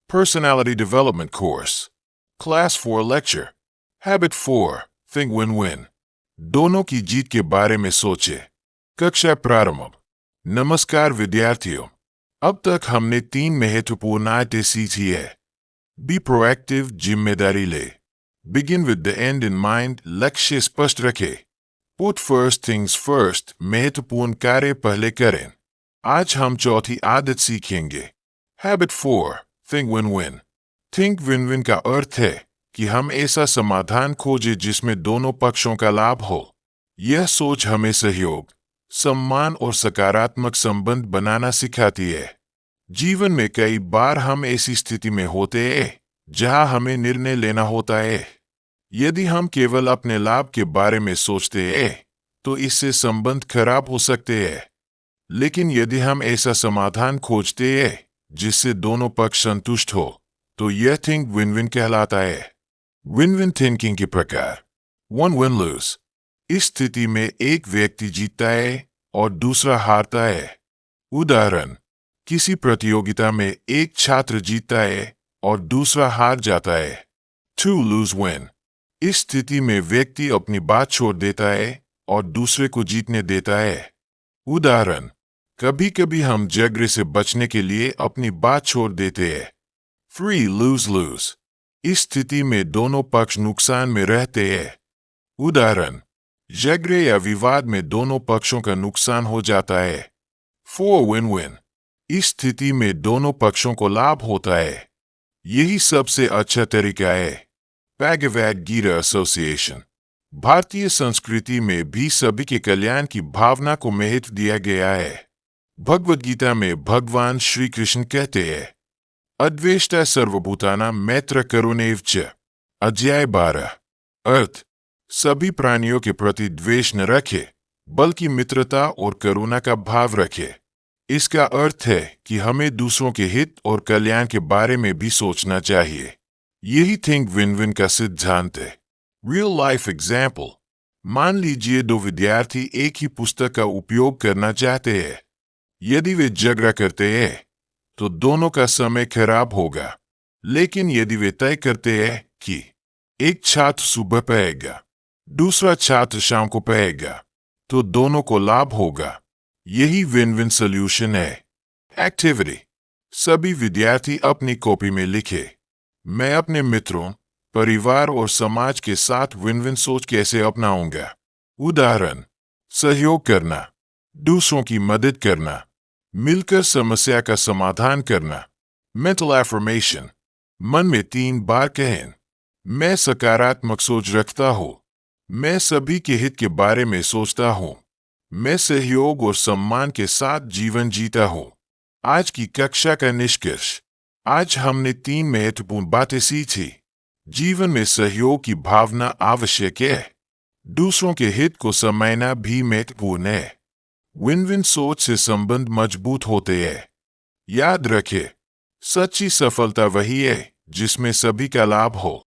Personality Development Course, Class 4 Lecture, Habit 4, Think Win-Win. दोनों की जीत के बारे में सोचे। कक्षा प्रारंभ। नमस्कार विद्यार्थियों, अब तक हमने 3 महत्वपूर्ण आदतें सीखी है। बी प्रोएक्टिव, जिम्मेदारी ले। Begin with the and in mind, लक्ष्य स्पष्ट रखे। पुट फर्स्ट थिंग्स फर्स्ट, महत्वपूर्ण कार्य पहले करें। आज हम चौथी आदत सीखेंगे। Habit 4, think win win. Think win win का अर्थ है कि हम ऐसा समाधान खोजें जिसमें दोनों पक्षों का लाभ हो। यह सोच हमें सहयोग, सम्मान और सकारात्मक संबंध बनाना सिखाती है। जीवन में कई बार हम ऐसी स्थिति में होते हैं जहां हमें निर्णय लेना होता है। यदि हम केवल अपने लाभ के बारे में सोचते हैं तो इससे संबंध खराब हो सकते हैं। लेकिन यदि हम ऐसा समाधान खोजते हैं जिससे दोनों पक्ष संतुष्ट हो तो यह थिंक विन विन कहलाता है। विन विन थिंकिंग के प्रकार। 1 win lose। इस स्थिति में एक व्यक्ति जीतता है और दूसरा हारता है। उदाहरण, किसी प्रतियोगिता में एक छात्र जीतता है और दूसरा हार जाता है। 2 lose win। इस स्थिति में व्यक्ति अपनी बात छोड़ देता है और दूसरे को जीतने देता है। उदाहरण, कभी कभी हम झगड़े से बचने के लिए अपनी बात छोड़ देते हैं। 3 lose lose। इस स्थिति में दोनों पक्ष नुकसान में रहते हैं। उदाहरण, झगड़े या विवाद में दोनों पक्षों का नुकसान हो जाता है। 4 win win। इस स्थिति में दोनों पक्षों को लाभ होता है। यही सबसे अच्छा तरीका है। भगवद गीता एसोसिएशन। भारतीय संस्कृति में भी सभी के कल्याण की भावना को महत्व दिया गया है। भगवद गीता में भगवान श्री कृष्ण कहते हैं, अद्वेष्टा सर्वभूतानां मैत्र करुणैव च। अध्याय 12। अर्थ, सभी प्राणियों के प्रति द्वेष न रखे बल्कि मित्रता और करुणा का भाव रखे। इसका अर्थ है कि हमें दूसरों के हित और कल्याण के बारे में भी सोचना चाहिए। यही थिंक विन विन का सिद्धांत है। Real life example. मान लीजिए 2 विद्यार्थी एक ही पुस्तक का उपयोग करना चाहते हैं। यदि वे झगड़ा करते हैं तो दोनों का समय खराब होगा। लेकिन यदि वे तय करते हैं कि एक छात्र सुबह पढ़ेगा, दूसरा छात्र शाम को पढ़ेगा, तो दोनों को लाभ होगा। यही विन विन सॉल्यूशन है। एक्टिविटी। सभी विद्यार्थी अपनी कॉपी में लिखे, मैं अपने मित्रों, परिवार और समाज के साथ विन विन सोच कैसे अपनाऊंगा। उदाहरण, सहयोग करना, दूसरों की मदद करना, मिलकर समस्या का समाधान करना। Mental affirmation. मन में 3 बार कहें, मैं सकारात्मक सोच रखता हूँ, मैं सभी के हित के बारे में सोचता हूँ, मैं सहयोग और सम्मान के साथ जीवन जीता हूँ। आज की कक्षा का निष्कर्ष। आज हमने 3 महत्वपूर्ण बातें सीखी। जीवन में सहयोग की भावना आवश्यक है। दूसरों के हित को समझना भी महत्वपूर्ण है। विन विन सोच से संबंध मजबूत होते हैं। याद रखें, सच्ची सफलता वही है जिसमें सभी का लाभ हो।